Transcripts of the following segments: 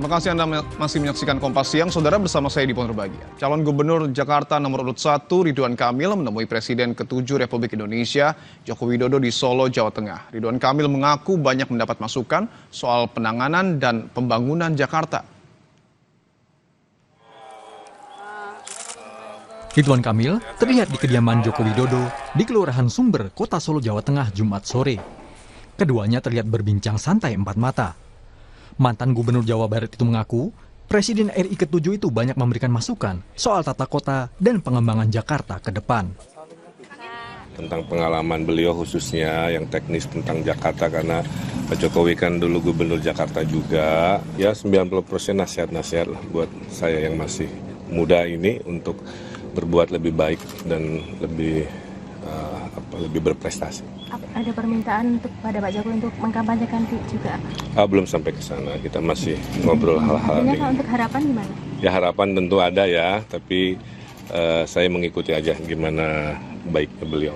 Terima kasih Anda masih menyaksikan Kompas Siang. Saudara, bersama saya di Ponorobagia. Calon Gubernur Jakarta nomor urut 1 Ridwan Kamil menemui Presiden ke-7 Republik Indonesia Joko Widodo di Solo, Jawa Tengah. Ridwan Kamil mengaku banyak mendapat masukan soal penanganan dan pembangunan Jakarta. Ridwan Kamil terlihat di kediaman Joko Widodo di Kelurahan Sumber, Kota Solo, Jawa Tengah, Jumat sore. Keduanya terlihat berbincang santai empat mata. Mantan Gubernur Jawa Barat itu mengaku, Presiden RI ke-7 itu banyak memberikan masukan soal tata kota dan pengembangan Jakarta ke depan. Tentang pengalaman beliau khususnya yang teknis tentang Jakarta, karena Pak Jokowi kan dulu Gubernur Jakarta juga. Ya 90% nasihat-nasihat lah buat saya yang masih muda ini untuk berbuat lebih baik dan lebih berprestasi. Ada permintaan untuk pada Pak Jokowi untuk mengkampanyekan juga? Belum sampai ke sana, kita masih ngobrol hal-hal. Artinya kalau untuk harapan gimana? Ya harapan tentu ada ya, tapi saya mengikuti aja gimana baiknya beliau.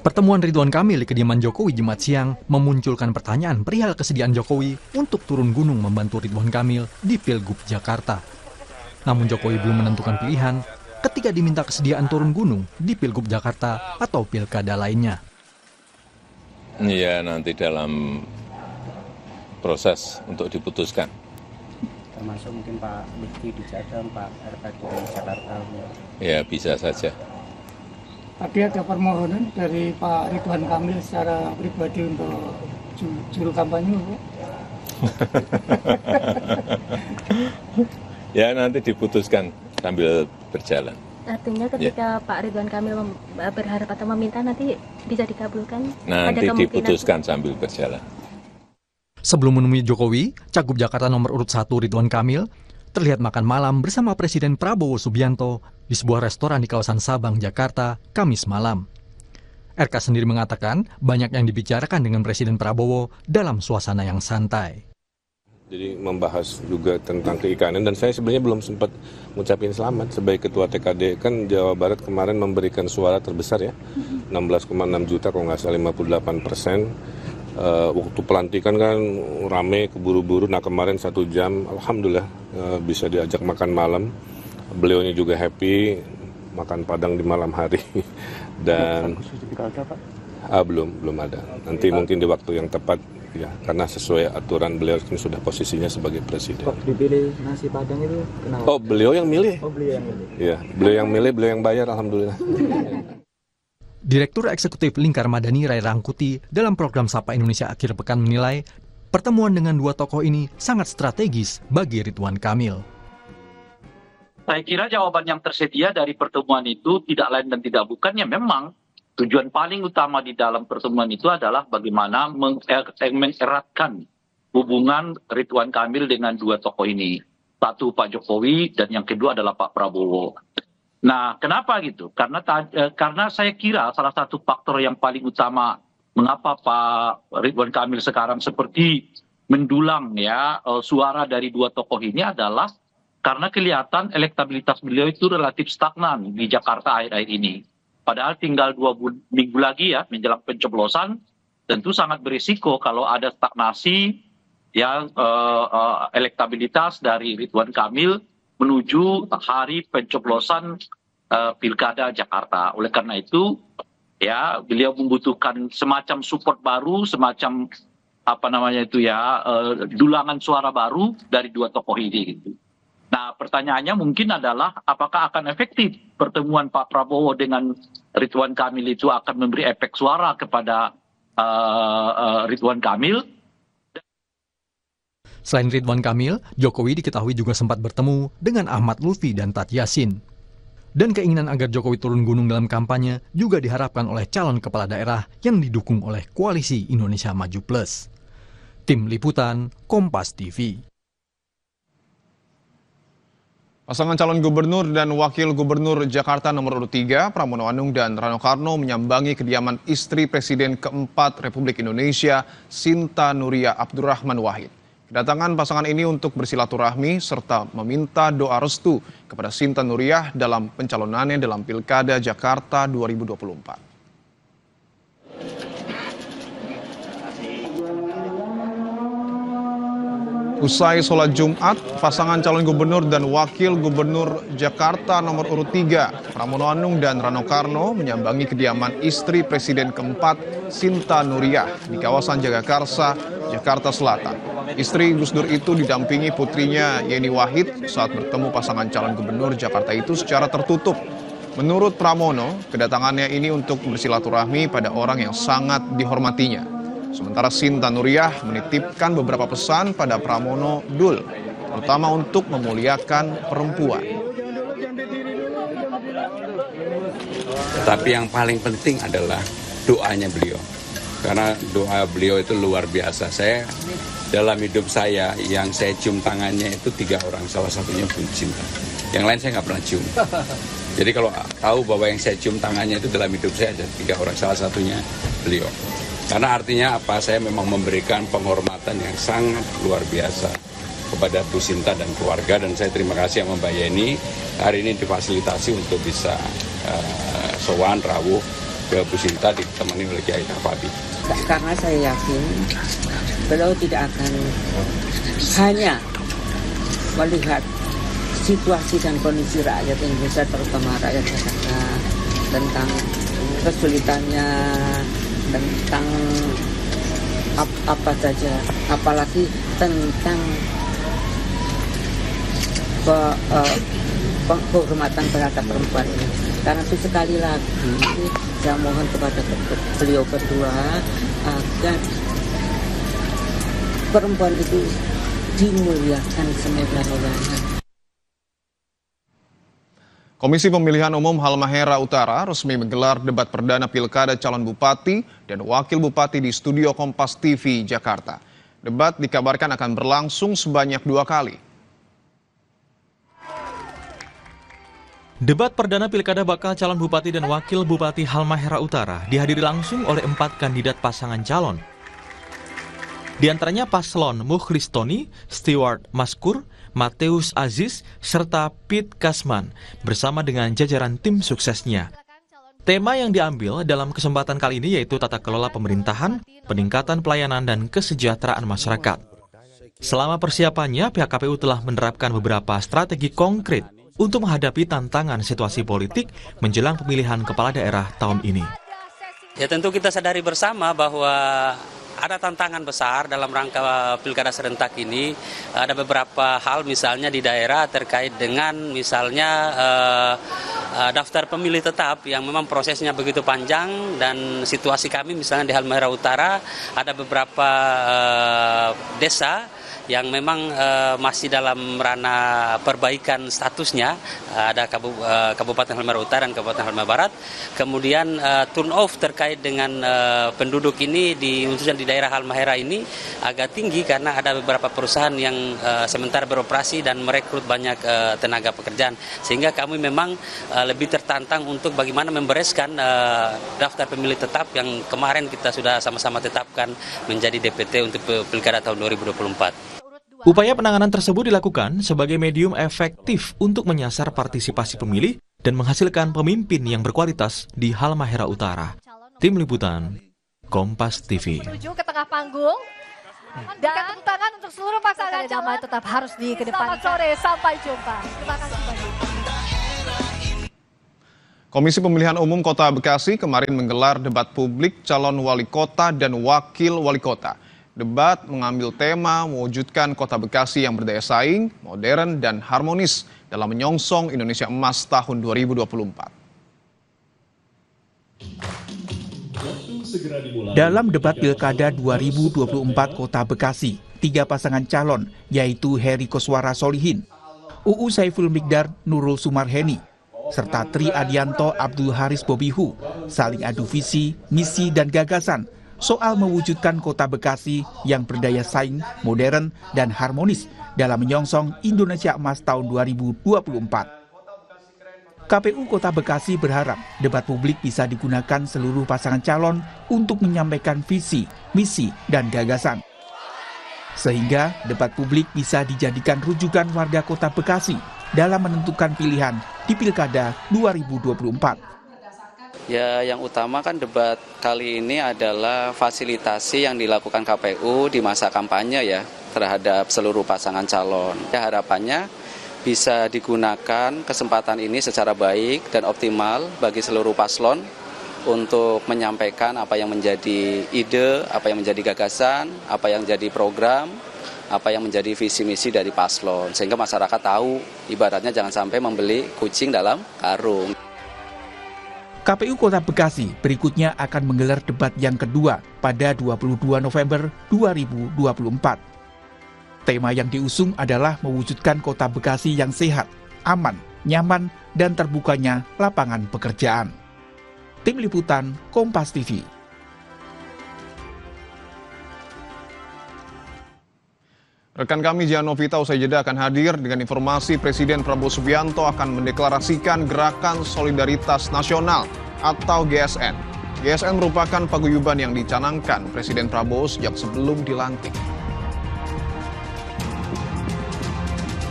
Pertemuan Ridwan Kamil di kediaman Jokowi Jumat siang memunculkan pertanyaan perihal kesediaan Jokowi untuk turun gunung membantu Ridwan Kamil di Pilgub Jakarta. Namun Jokowi belum menentukan pilihan ketika diminta kesediaan turun gunung di Pilgub Jakarta atau pilkada lainnya. Iya, nanti dalam proses untuk diputuskan. Termasuk mungkin Pak Lutfi di Jateng, Pak RK di Jakarta. Ya, bisa saja. Tadi ada permohonan dari Pak Ridwan Kamil secara pribadi untuk juru kampanye, Bu. Ya, nanti diputuskan sambil berjalan. Artinya ketika Pak Ridwan Kamil berharap atau meminta nanti bisa dikabulkan? Nanti diputuskan sambil berjalan. Sebelum menemui Jokowi, Cagup Jakarta nomor urut 1 Ridwan Kamil terlihat makan malam bersama Presiden Prabowo Subianto di sebuah restoran di kawasan Sabang, Jakarta, Kamis malam. RK sendiri mengatakan banyak yang dibicarakan dengan Presiden Prabowo dalam suasana yang santai. Jadi membahas juga tentang keikanan, dan saya sebenarnya belum sempat ngucapin selamat sebagai Ketua TKD. Kan Jawa Barat kemarin memberikan suara terbesar ya, 16,6 juta kalau nggak salah 58%. Waktu pelantikan kan rame, keburu-buru, nah kemarin 1 jam, Alhamdulillah bisa diajak makan malam. Beliaunya juga happy, makan Padang di malam hari. Dan belum ada, nanti mungkin di waktu yang tepat. Ya, karena sesuai aturan beliau ini sudah posisinya sebagai presiden. Kok dipilih nasi Padang itu kenapa? Oh, beliau yang milih. Oh, beliau yang milih. Iya, beliau yang milih, beliau yang bayar, alhamdulillah. Direktur Eksekutif Lingkar Madani Ray Rangkuti dalam program Sapa Indonesia Akhir Pekan menilai pertemuan dengan dua tokoh ini sangat strategis bagi Ridwan Kamil. Saya kira jawaban yang tersedia dari pertemuan itu tidak lain dan tidak bukannya memang tujuan paling utama di dalam pertemuan itu adalah bagaimana mengeratkan hubungan Ridwan Kamil dengan dua tokoh ini. Satu Pak Jokowi dan yang kedua adalah Pak Prabowo. Nah, kenapa gitu? Karena saya kira salah satu faktor yang paling utama mengapa Pak Ridwan Kamil sekarang seperti mendulang ya suara dari dua tokoh ini adalah karena kelihatan elektabilitas beliau itu relatif stagnan di Jakarta akhir-akhir ini. Padahal tinggal 2 minggu lagi ya menjelang pencoblosan, tentu sangat berisiko kalau ada stagnasi ya elektabilitas dari Ridwan Kamil menuju hari pencoblosan pilkada Jakarta. Oleh karena itu ya beliau membutuhkan semacam support baru, semacam dulangan suara baru dari dua tokoh ini gitu. Nah, pertanyaannya mungkin adalah apakah akan efektif pertemuan Pak Prabowo dengan Ridwan Kamil itu akan memberi efek suara kepada Ridwan Kamil. Selain Ridwan Kamil, Jokowi diketahui juga sempat bertemu dengan Ahmad Lutfi dan Tat Yasin. Dan keinginan agar Jokowi turun gunung dalam kampanye juga diharapkan oleh calon kepala daerah yang didukung oleh Koalisi Indonesia Maju Plus. Tim Liputan, Kompas TV. Pasangan calon gubernur dan wakil gubernur Jakarta nomor urut 3, Pramono Anung dan Rano Karno menyambangi kediaman istri Presiden keempat Republik Indonesia, Sinta Nuria Abdurrahman Wahid. Kedatangan pasangan ini untuk bersilaturahmi serta meminta doa restu kepada Sinta Nuria dalam pencalonannya dalam Pilkada Jakarta 2024. Usai sholat Jumat, pasangan calon gubernur dan wakil gubernur Jakarta nomor urut 3, Pramono Anung dan Rano Karno menyambangi kediaman istri Presiden keempat, Sinta Nuriyah, di kawasan Jagakarsa, Jakarta Selatan. Istri Gus Dur itu didampingi putrinya Yeni Wahid saat bertemu pasangan calon gubernur Jakarta itu secara tertutup. Menurut Pramono, kedatangannya ini untuk bersilaturahmi pada orang yang sangat dihormatinya. Sementara Sinta Nuriyah menitipkan beberapa pesan pada Pramono Dul, terutama untuk memuliakan perempuan. Tapi yang paling penting adalah doanya beliau. Karena doa beliau itu luar biasa. Dalam hidup saya, yang saya cium tangannya itu 3 orang, salah satunya Bu Sinta. Yang lain saya nggak pernah cium. Jadi kalau tahu bahwa yang saya cium tangannya itu dalam hidup saya ada 3 orang, salah satunya beliau. Karena artinya apa? Saya memang memberikan penghormatan yang sangat luar biasa kepada Bu Sinta dan keluarga, dan saya terima kasih sama Mbak Yeni hari ini difasilitasi untuk bisa sowan rawuh ke Bu Sinta ditemani oleh Kiai Tafati. Karena saya yakin beliau tidak akan hanya melihat situasi dan kondisi rakyat Indonesia, terutama rakyat Jakarta, tentang kesulitannya, tentang apa saja, apalagi tentang penghormatan terhadap perempuan ini. Karena itu sekali lagi saya mohon kepada beliau berdua agar perempuan itu dimuliakan semena-mena. Komisi Pemilihan Umum Halmahera Utara resmi menggelar debat perdana pilkada calon bupati dan wakil bupati di studio Kompas TV Jakarta. Debat dikabarkan akan berlangsung sebanyak 2 kali. Debat perdana pilkada bakal calon bupati dan wakil bupati Halmahera Utara dihadiri langsung oleh 4 kandidat pasangan calon. Di antaranya paslon Mukhlistoni, Stewart Maskur, Mateus Aziz, serta Pete Kasman bersama dengan jajaran tim suksesnya. Tema yang diambil dalam kesempatan kali ini yaitu tata kelola pemerintahan, peningkatan pelayanan, dan kesejahteraan masyarakat. Selama persiapannya, pihak KPU telah menerapkan beberapa strategi konkret untuk menghadapi tantangan situasi politik menjelang pemilihan kepala daerah tahun ini. Ya tentu kita sadari bersama bahwa ada tantangan besar dalam rangka pilkada serentak ini. Ada beberapa hal misalnya di daerah terkait dengan misalnya daftar pemilih tetap yang memang prosesnya begitu panjang, dan situasi kami misalnya di Halmahera Utara ada beberapa desa yang memang masih dalam ranah perbaikan statusnya. Ada Kabupaten Halmahera Utara dan Kabupaten Halmahera Barat. Kemudian turn off terkait dengan penduduk ini khususnya di daerah Halmahera ini agak tinggi karena ada beberapa perusahaan yang sementara beroperasi dan merekrut banyak tenaga pekerjaan. Sehingga kami memang lebih tertantang untuk bagaimana membereskan daftar pemilih tetap yang kemarin kita sudah sama-sama tetapkan menjadi DPT untuk pilkada tahun 2024. Upaya penanganan tersebut dilakukan sebagai medium efektif untuk menyasar partisipasi pemilih dan menghasilkan pemimpin yang berkualitas di Halmahera Utara. Tim Liputan, Kompas TV. Menuju ke tengah panggung dan tepuk tangan untuk seluruh pasangan calon tetap harus dikedepankan. Selamat sore, sampai jumpa. Terima kasih banyak. Komisi Pemilihan Umum Kota Bekasi kemarin menggelar debat publik calon wali kota dan wakil wali kota. Debat mengambil tema mewujudkan Kota Bekasi yang berdaya saing, modern, dan harmonis dalam menyongsong Indonesia Emas tahun 2024. Dalam debat Pilkada 2024 Kota Bekasi, 3 pasangan calon yaitu Heri Koswara Solihin, UU Saiful Mikdar Nurul Sumarheni, serta Tri Adianto Abdul Haris Bobihu saling adu visi, misi, dan gagasan soal mewujudkan Kota Bekasi yang berdaya saing, modern, dan harmonis dalam menyongsong Indonesia Emas tahun 2024. KPU Kota Bekasi berharap debat publik bisa digunakan seluruh pasangan calon untuk menyampaikan visi, misi, dan gagasan. Sehingga debat publik bisa dijadikan rujukan warga Kota Bekasi dalam menentukan pilihan di Pilkada 2024. Ya, yang utama kan debat kali ini adalah fasilitasi yang dilakukan KPU di masa kampanye ya. terhadap seluruh pasangan calon. Ya, harapannya bisa digunakan kesempatan ini secara baik dan optimal bagi seluruh paslon untuk menyampaikan apa yang menjadi ide, apa yang menjadi gagasan, apa yang menjadi program, apa yang menjadi visi misi dari paslon. Sehingga masyarakat tahu, ibaratnya jangan sampai membeli kucing dalam karung. KPU Kota Bekasi berikutnya akan menggelar debat yang kedua pada 22 November 2024. Tema yang diusung adalah mewujudkan Kota Bekasi yang sehat, aman, nyaman, dan terbukanya lapangan pekerjaan. Tim Liputan Kompas TV. Rekan kami Jihan Novita usai jeda akan hadir dengan informasi Presiden Prabowo Subianto akan mendeklarasikan Gerakan Solidaritas Nasional atau GSN. GSN merupakan paguyuban yang dicanangkan Presiden Prabowo sejak sebelum dilantik.